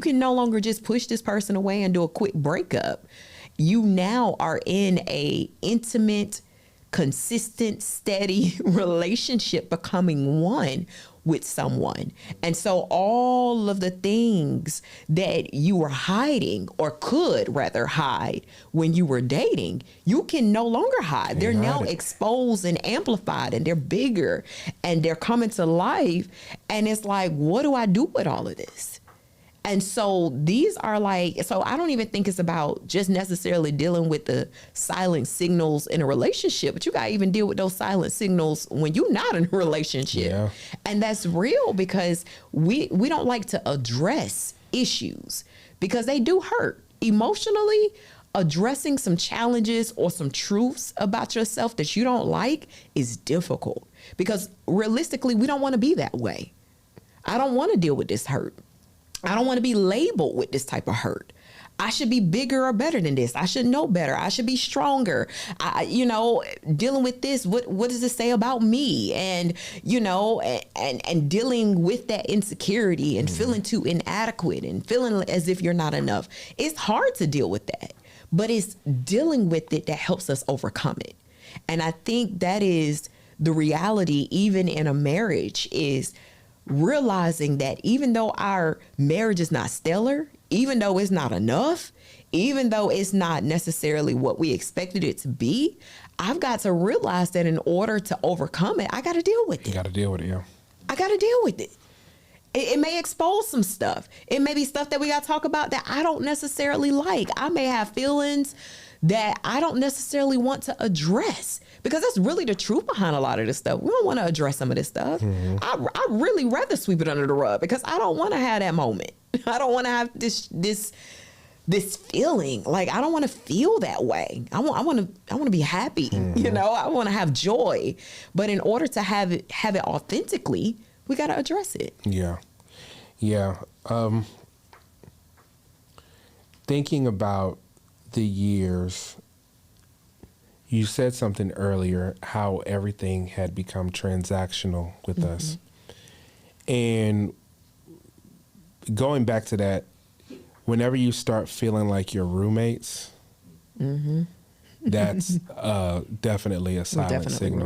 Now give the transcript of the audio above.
can no longer just push this person away and do a quick breakup. You now are in a intimate, consistent, steady relationship, becoming one with someone. And so all of the things that you were hiding, or could rather hide when you were dating, you can no longer hide. They're now exposed and amplified, and they're bigger, and they're coming to life. And it's like, what do I do with all of this? And so these are like, so I don't even think it's about just necessarily dealing with the silent signals in a relationship, but you got to even deal with those silent signals when you're not in a relationship. Yeah. And that's real, because we don't like to address issues because they do hurt emotionally. Addressing some challenges or some truths about yourself that you don't like is difficult, because realistically, we don't want to be that way. I don't want to deal with this hurt. I don't want to be labeled with this type of hurt. I should be bigger or better than this. I should know better. I should be stronger. Dealing with this, what does it say about me? And, and dealing with that insecurity and feeling too inadequate and feeling as if you're not enough. It's hard to deal with that, but it's dealing with it that helps us overcome it. And I think that is the reality, even in a marriage, is realizing that even though our marriage is not stellar, even though it's not enough, even though it's not necessarily what we expected it to be, I've got to realize that in order to overcome it, I got to deal with it. You got to deal with it, yeah. I got to deal with it. It may expose some stuff. It may be stuff that we got to talk about that I don't necessarily like. I may have feelings that I don't necessarily want to address, because that's really the truth behind a lot of this stuff. We don't want to address some of this stuff. Mm-hmm. I really rather sweep it under the rug, because I don't want to have that moment. I don't want to have this feeling. Like, I don't want to feel that way. I want to be happy. Mm-hmm. I want to have joy. But in order to have it authentically, we got to address it. Yeah. Yeah. Thinking about the years, you said something earlier, how everything had become transactional with us. And going back to that, whenever you start feeling like you're roommates, that's definitely a silent signal.